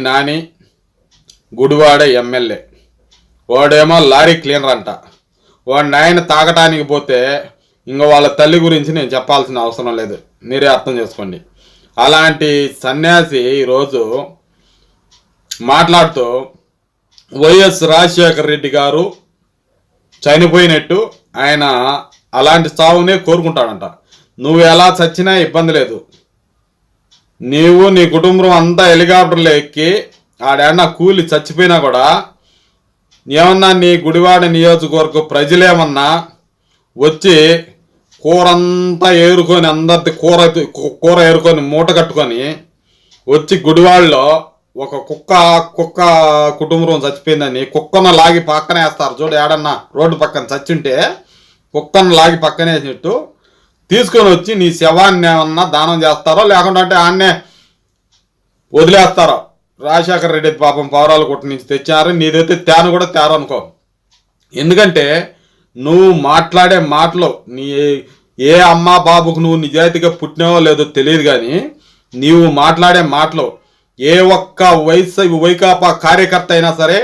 Nani Gudivada MLA, వాడేమో lorry cleaner అంట. వాడి నాయన తాగటానికి పోతే ఇంక వాళ్ళ తల్లి గురించి నేను చెప్పాల్సిన అవసరం లేదు, మీరే అర్థం చేసుకోండి. అలాంటి సన్యాసి ఈరోజు మాట్లాడుతూ వైఎస్ రాజశేఖర రెడ్డి గారు చనిపోయినట్టు ఆయన అలాంటి చావునే కోరుకుంటాడంట. నువ్వు ఎలా చచ్చినా ఇబ్బంది లేదు, నీవు నీ కుటుంబం అంతా హెలికాప్టర్లో ఎక్కి ఆడేమన్నా కూలి చచ్చిపోయినా కూడా ఏమన్నా నీ గుడివాడ నియోజకవర్గ ప్రజలేమన్నా వచ్చి కూరంతా ఏరుకొని అందరి కూర ఏరుకొని మూట కట్టుకొని వచ్చి గుడివాడలో ఒక కుక్క కుటుంబం చచ్చిపోయిందని కుక్కను లాగి పక్కన వేస్తారు చూడు. ఏడన్నా రోడ్డు పక్కన చచ్చింటే కుక్కను లాగి పక్కన వేసినట్టు తీసుకొని వచ్చి నీ శవాన్ని ఏమన్నా దానం చేస్తారో లేకుంటే ఆన్నే వదిలేస్తారో. రాజశేఖర రెడ్డి పాపం పౌరాల కొట్టు నుంచి తెచ్చారు, నీదైతే తేను కూడా తేరనుకో. ఎందుకంటే నువ్వు మాట్లాడే మాటలు నీ ఏ అమ్మా బాబుకు నువ్వు నిజాయితీగా పుట్టినావో లేదో తెలియదు, కానీ నీవు మాట్లాడే మాటలు ఏ ఒక్క వైకాపా కార్యకర్త అయినా సరే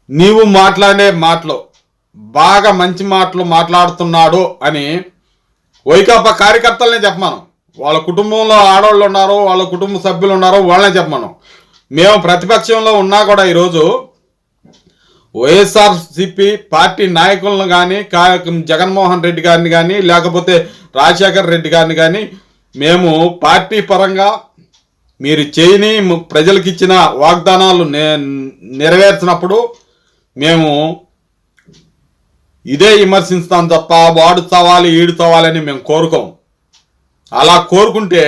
నీవు మాట్లాడే మాటలు బాగా మంచి మాటలు మాట్లాడుతున్నాడు అని వైకాపా కార్యకర్తలనే చెప్పమను. వాళ్ళ కుటుంబంలో ఆడవాళ్ళు ఉన్నారు, వాళ్ళ కుటుంబ సభ్యులు ఉన్నారు, వాళ్ళనే చెప్పమను. మేము ప్రతిపక్షంలో ఉన్నా కూడా ఈరోజు వైఎస్ఆర్సిపి పార్టీ నాయకులను కానీ జగన్మోహన్ రెడ్డి గారిని కానీ లేకపోతే రాజశేఖర రెడ్డి గారిని కానీ మేము పార్టీ పరంగా మీరు చేయని ప్రజలకు ఇచ్చిన వాగ్దానాలు నెరవేర్చినప్పుడు మేము ఇదే విమర్శిస్తాం తప్ప వాడు చావాలి ఈడు చావాలని మేము కోరుకోం. అలా కోరుకుంటే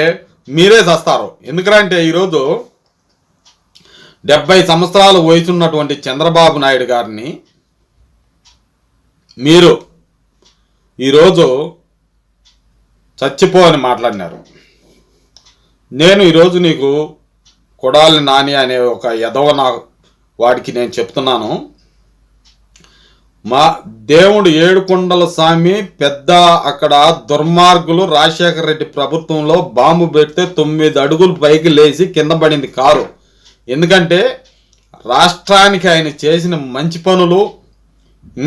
మీరే చస్తారు. ఎందుకంటే ఈరోజు 70 సంవత్సరాల వయసున్నటువంటి చంద్రబాబు నాయుడు గారిని మీరు ఈరోజు చచ్చిపో అని మాట్లాడినారు. నేను ఈరోజు నీకు కొడాలి నాని అనే ఒక ఎదవ వాడికి నేను చెప్తున్నాను, మా దేవుడు ఏడుకొండల స్వామి పెద్ద అక్కడ దుర్మార్గులు రాజశేఖర రెడ్డి ప్రభుత్వంలో బాంబు పెడితే 9 అడుగులు పైకి లేచి కింద పడింది కారు. ఎందుకంటే రాష్ట్రానికి ఆయన చేసిన మంచి పనులు,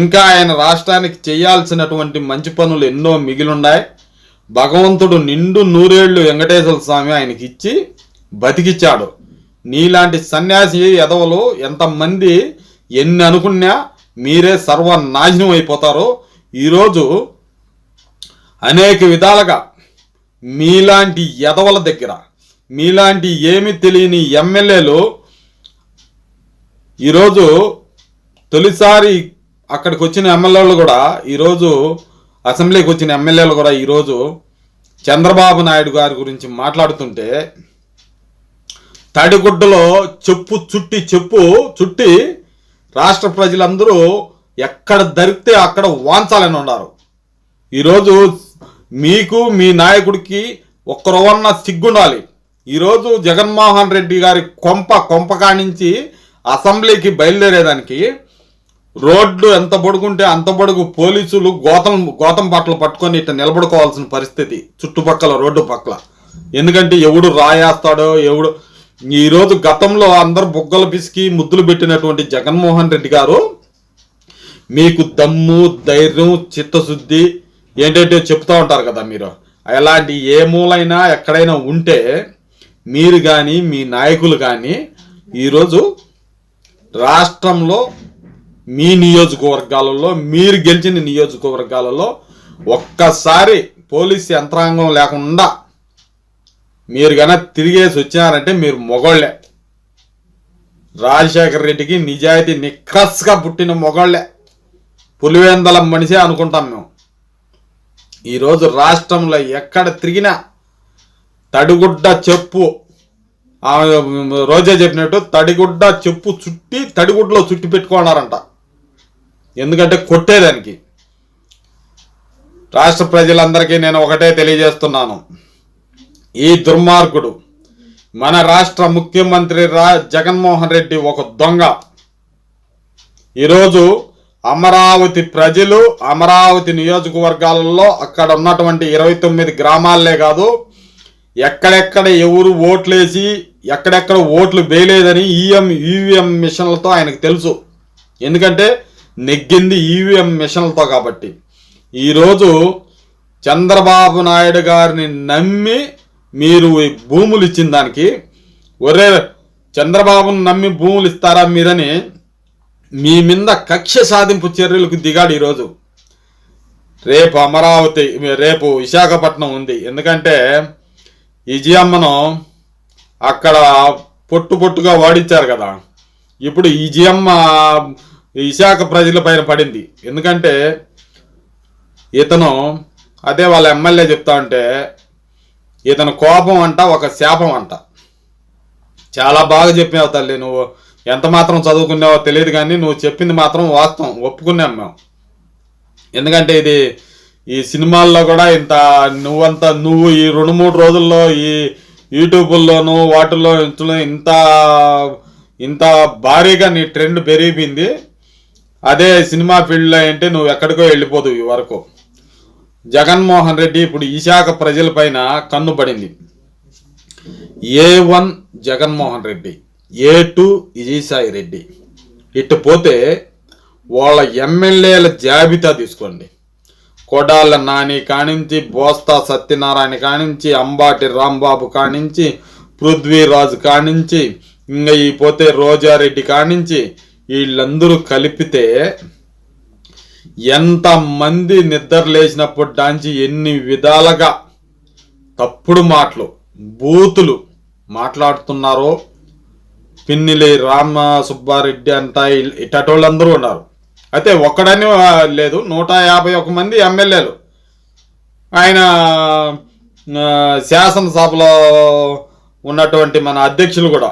ఇంకా ఆయన రాష్ట్రానికి చేయాల్సినటువంటి మంచి పనులు ఎన్నో మిగిలిన్నాయి. భగవంతుడు నిండు నూరేళ్లు వెంకటేశ్వర స్వామి ఆయనకి ఇచ్చి బతికిచ్చాడు. నీలాంటి సన్యాసి ఎదవలు ఎంతమంది ఎన్ని అనుకున్నా మీరే సర్వనాశనం అయిపోతారు. ఈరోజు అనేక విధాలుగా మీలాంటి ఎదవల దగ్గర మీలాంటి ఏమి తెలియని ఎమ్మెల్యేలు ఈరోజు తొలిసారి అక్కడికి వచ్చిన ఎమ్మెల్యేలు కూడా ఈరోజు అసెంబ్లీకి వచ్చిన ఎమ్మెల్యేలు కూడా ఈరోజు చంద్రబాబు నాయుడు గారి గురించి మాట్లాడుతుంటే తడిగుడ్డలో చెప్పు చుట్టి రాష్ట్ర ప్రజలందరూ ఎక్కడ దొరికితే అక్కడ వాంచాలని ఉన్నారు. ఈరోజు మీకు మీ నాయకుడికి ఒక్కరొవన్న సిగ్గుండాలి. ఈరోజు జగన్మోహన్ రెడ్డి గారి కొంప కానించి అసెంబ్లీకి బయలుదేరేదానికి రోడ్లు ఎంత పొడుగుంటే అంత పొడుగు పోలీసులు గోతం బట్టలు పట్టుకొని ఇట్లా నిలబడుకోవాల్సిన పరిస్థితి చుట్టుపక్కల రోడ్డు పక్కల. ఎందుకంటే ఎవడు రాయేస్తాడో ఎవడు. ఈరోజు గతంలో అందరు బుగ్గలు పిసికి ముద్దులు పెట్టినటువంటి జగన్మోహన్ రెడ్డి గారు మీకు దమ్ము ధైర్యం చిత్తశుద్ధి ఏంటంటే చెప్తూ ఉంటారు కదా. మీరు అలాంటి ఏ మూలైనా ఎక్కడైనా ఉంటే మీరు కానీ మీ నాయకులు కానీ ఈరోజు రాష్ట్రంలో మీ నియోజకవర్గాలలో మీరు గెలిచిన నియోజకవర్గాలలో ఒక్కసారి పోలీస్ యంత్రాంగం లేకుండా మీరు కనుక తిరిగేసి వచ్చినారంటే మీరు మొగోళ్ళే. రాజశేఖర రెడ్డికి నిజాయితీ నిక్కస్గా పుట్టిన మొగోళ్ళే, పులివెందల మనిషే అనుకుంటాం మేము. ఈరోజు రాష్ట్రంలో ఎక్కడ తిరిగినా తడిగుడ్డ చెప్పు, రోజే చెప్పినట్టు తడిగుడ్డ చెప్పు తడిగుడ్డలో చుట్టి పెట్టుకున్నారంట. ఎందుకంటే కొట్టేదానికి. రాష్ట్ర ప్రజలందరికీ నేను ఒకటే తెలియజేస్తున్నాను, ఈ దుర్మార్గుడు మన రాష్ట్ర ముఖ్యమంత్రి జగన్మోహన్ రెడ్డి ఒక దొంగ. ఈరోజు అమరావతి ప్రజలు అమరావతి నియోజకవర్గాలలో అక్కడ ఉన్నటువంటి 29 గ్రామాలే కాదు, ఎక్కడెక్కడ ఎవరు ఓట్లేసి ఎక్కడెక్కడ ఓట్లు వేయలేదని ఈవీఎం మిషన్లతో ఆయనకు తెలుసు. ఎందుకంటే నెగ్గింది ఈవీఎం మిషన్లతో కాబట్టి. ఈరోజు చంద్రబాబు నాయుడు గారిని నమ్మి మీరు భూములు ఇచ్చిన దానికి, ఒరే చంద్రబాబును నమ్మి భూములు ఇస్తారా మీరని మీ మీద కక్ష సాధింపు చర్యలకు దిగాడు ఈరోజు. రేపు అమరావతి, రేపు విశాఖపట్నం ఉంది. ఎందుకంటే విజయమ్మను అక్కడ పొట్టుగా వాడించారు కదా. ఇప్పుడు విజయమ్మ విశాఖ ప్రజల పైన పడింది. ఎందుకంటే ఇతను, అదే వాళ్ళ ఎమ్మెల్యే చెప్తా ఉంటే, ఇతను కోపం అంట ఒక శాపం అంట. చాలా బాగా చెప్పావు తల్లి, నువ్వు ఎంత మాత్రం చదువుకున్నావో తెలియదు కానీ నువ్వు చెప్పింది మాత్రం వాస్తవం, ఒప్పుకున్నాం మేము. ఎందుకంటే ఇది ఈ సినిమాల్లో కూడా నువ్వు ఈ 2-3 రోజుల్లో ఈ యూట్యూబ్లోనూ వాటిల్లో ఇంత భారీగా నీ ట్రెండ్ పెరిగిపోయింది. అదే సినిమా ఫీల్డ్లో అంటే నువ్వు ఎక్కడికో వెళ్ళిపోదు. ఈ వరకు జగన్మోహన్ రెడ్డి ఇప్పుడు విశాఖ ప్రజల పైన కన్ను పడింది. A1 Jaganmohan Reddy, A2 Vijayasai Reddy. ఇటు పోతే వాళ్ళ ఎమ్మెల్యేల జాబితా తీసుకోండి. కొడాల నాని కానించి, బోస్తా సత్యనారాయణ కానించి, అంబాటి రాంబాబు కానించి, పృథ్వీరాజు కానించి, ఇంకా ఈ పోతే రోజారెడ్డి కానించి, వీళ్ళందరూ కలిపితే ఎంతమంది నిద్ర లేచినప్పుడు డాంచి ఎన్ని విధాలుగా తప్పుడు మాటలు, బూతులు మాట్లాడుతున్నారో. పిన్నిలి రామ సుబ్బారెడ్డి అంట ఇటోళ్ళందరూ ఉన్నారు. అయితే ఒక్కడని లేదు, 151 మంది ఎమ్మెల్యేలు. ఆయన శాసనసభలో ఉన్నటువంటి మన అధ్యక్షులు కూడా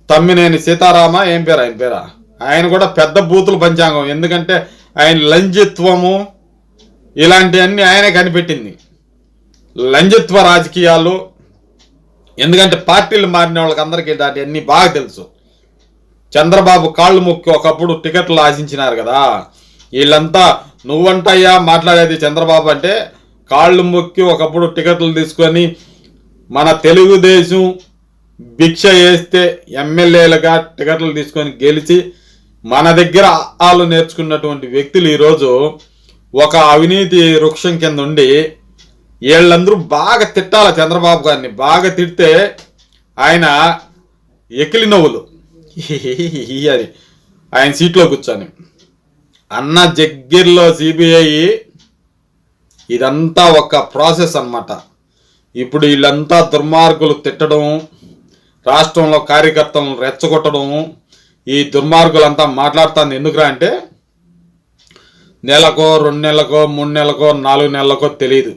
తమ్మినేని సీతారామ, ఏం పేరు ఆయన పేరా, ఆయన కూడా పెద్ద బూతులు పంచాంగం. ఎందుకంటే ఆయన లంజిత్వము ఇలాంటివన్నీ ఆయనే కనిపెట్టింది, లంజిత్వ రాజకీయాలు. ఎందుకంటే పార్టీలు మారిన వాళ్ళకి అందరికీ ఇలాంటివన్నీ బాగా తెలుసు. చంద్రబాబు కాళ్ళు మొక్కి ఒకప్పుడు టికెట్లు ఆశించినారు కదా. వీళ్ళంతా నువ్వంటయ్యా మాట్లాడేది చంద్రబాబు అంటే, కాళ్ళు మొక్కి ఒకప్పుడు టికెట్లు తీసుకొని మన తెలుగుదేశం భిక్ష వేస్తే ఎమ్మెల్యేలుగా టికెట్లు తీసుకొని గెలిచి మన దగ్గర ఆలు నేర్చుకున్నటువంటి వ్యక్తులు ఈరోజు ఒక అవినీతి వృక్షం కింద ఉండి వీళ్ళందరూ బాగా తిట్టాల చంద్రబాబు గారిని. బాగా తిడితే ఆయన ఎకిలి నవ్వులు అని ఆయన సీట్లో కూర్చొని అన్న జగ్గీర్లో సిబిఐ ఇదంతా ఒక ప్రాసెస్ అన్నమాట. ఇప్పుడు వీళ్ళంతా దుర్మార్గులు తిట్టడం, రాష్ట్రంలో కార్యకర్తలను రెచ్చగొట్టడం, ఈ దుర్మార్గులంతా మాట్లాడుతుంది ఎందుకురా అంటే, నెలకో 2 నెలలకో 3 నెలలకో 4 నెలలకో తెలియదు.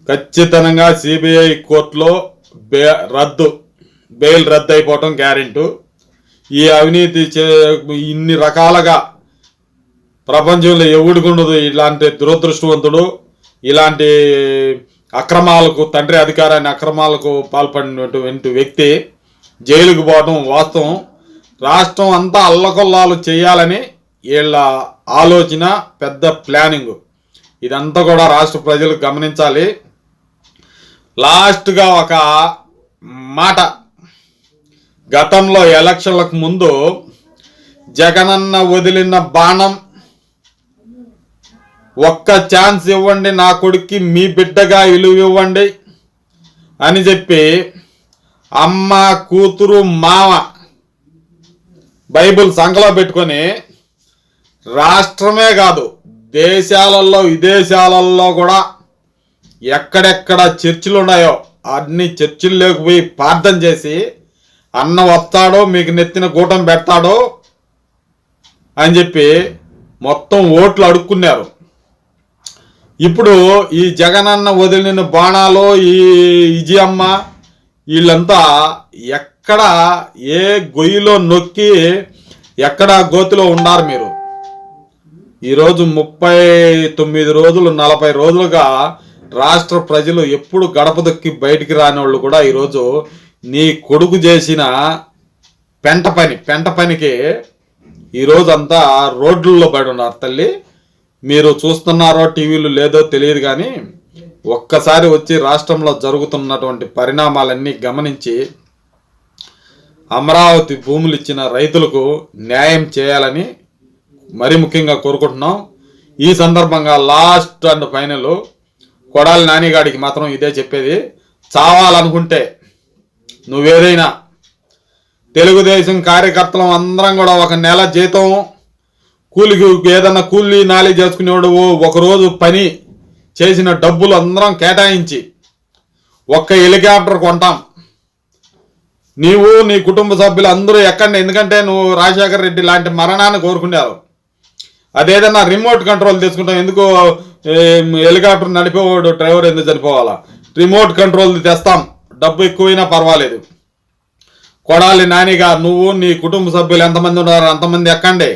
ఖచ్చితంగా సిబిఐ కోర్టులో బెయిల్ రద్దు అయిపోవటం గ్యారెంటీ. ఈ అవినీతి ఇన్ని రకాలుగా ప్రపంచంలో ఎవడికుండదు ఇలాంటి దురదృష్టవంతుడు, ఇలాంటి అక్రమాలకు, తండ్రి అధికారాన్ని అక్రమాలకు పాల్పడినటువంటి వ్యక్తి జైలుకు పోవటం వాస్తవం. రాష్ట్రం అంతా అల్లకొల్లాలు చేయాలని వీళ్ళ ఆలోచన, పెద్ద ప్లానింగ్. ఇదంతా కూడా రాష్ట్ర ప్రజలు గమనించాలి. లాస్ట్గా ఒక మాట, గతంలో ఎలక్షన్లకు ముందు జగనన్న వదిలిన బాణం, ఒక్క ఛాన్స్ ఇవ్వండి నా కొడుక్కి, మీ బిడ్డగా విలువ ఇవ్వండి అని చెప్పి అమ్మ, కూతురు, మామ బైబిల్ సంకలో పెట్టుకొని రాష్ట్రమే కాదు దేశాలలో, విదేశాలలో కూడా ఎక్కడెక్కడ చర్చిలు ఉన్నాయో అన్ని చర్చిల్లోకి పోయి ప్రార్థన చేసి అన్న వస్తాడో మీకు నెత్తిన గూటం పెడతాడో అని చెప్పి మొత్తం ఓట్లు అడుక్కున్నారు. ఇప్పుడు ఈ జగనన్న వదిలిన బాణాలు, ఈ విజయమ్మ వీళ్ళంతా ఎక్కడ ఏ గొయ్యిలో నొక్కి ఎక్కడ గోతిలో ఉండారు మీరు. ఈరోజు 39 రోజులు 40 రోజులుగా రాష్ట్ర ప్రజలు ఎప్పుడు గడప దొక్కి బయటికి రాని వాళ్ళు కూడా ఈరోజు నీ కొడుకు చేసిన పెంట పనికి ఈరోజు అంతా రోడ్లలో పడి ఉన్నారు తల్లి. మీరు చూస్తున్నారో టీవీలు లేదో తెలియదు కానీ ఒక్కసారి వచ్చి రాష్ట్రంలో జరుగుతున్నటువంటి పరిణామాలన్నీ గమనించి అమరావతి భూములు ఇచ్చిన రైతులకు న్యాయం చేయాలని మరీ ముఖ్యంగా కోరుకుంటున్నాం. ఈ సందర్భంగా లాస్ట్ అండ్ ఫైనల్ కొడాలి నానిగాడికి మాత్రం ఇదే చెప్పేది, చావాలనుకుంటే నువ్వేదైనా తెలుగుదేశం కార్యకర్తలం అందరం కూడా ఒక నెల జీతం కూలికి ఏదన్నా కూలీ నాలి చేసుకునేవాడు ఒకరోజు పని చేసిన డబ్బులు అందరం కేటాయించి ఒక్క హెలికాప్టర్ కొంటాం. నీవు నీ కుటుంబ సభ్యులు అందరూ ఎక్కండి, ఎందుకంటే నువ్వు రాజశేఖర రెడ్డి లాంటి మరణాన్ని కోరుకున్నారు. అదేదన్నా రిమోట్ కంట్రోల్ తీసుకుంటాం, ఎందుకు హెలికాప్టర్ నడిపేవాడు డ్రైవర్ ఎందుకు చనిపోవాలా, రిమోట్ కంట్రోల్ తెస్తాం, డబ్బు ఎక్కువైనా పర్వాలేదు. కొడాలి నానిగా నువ్వు నీ కుటుంబ సభ్యులు ఎంతమంది ఉన్నారు అంతమంది ఎక్కండి,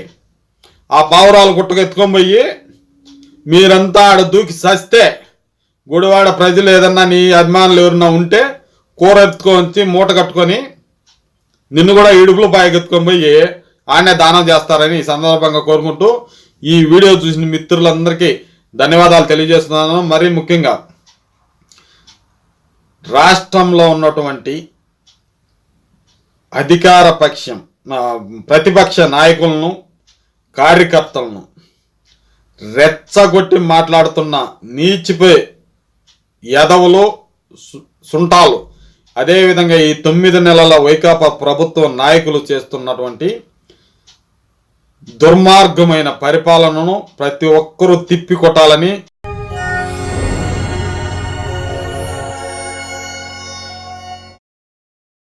ఆ పావురాలు గుట్టకు ఎత్తుకొని పోయి మీరంతా ఆడ దూకి సస్తే గుడివాడ ప్రజలు ఏదన్నా నీ అభిమానులు ఎవరన్నా ఉంటే కూర ఎత్తుకొని మూట కట్టుకొని నిన్ను కూడా ఇడుపులు పాయకెత్తుకొని పోయి ఆడనే దానం చేస్తారని ఈ సందర్భంగా కోరుకుంటూ ఈ వీడియో చూసిన మిత్రులందరికీ ధన్యవాదాలు తెలియజేస్తున్నాను. మరీ ముఖ్యంగా రాష్ట్రంలో ఉన్నటువంటి అధికార పక్షం ప్రతిపక్ష నాయకులను కార్యకర్తలను రెచ్చగొట్టి మాట్లాడుతున్న నీచిపోయి యదవులు సుంటాలు, అదేవిధంగా ఈ 9 నెలల వైకాపా ప్రభుత్వ నాయకులు చేస్తున్నటువంటి దుర్మార్గమైన పరిపాలనను ప్రతి ఒక్కరూ తిప్పికొట్టాలని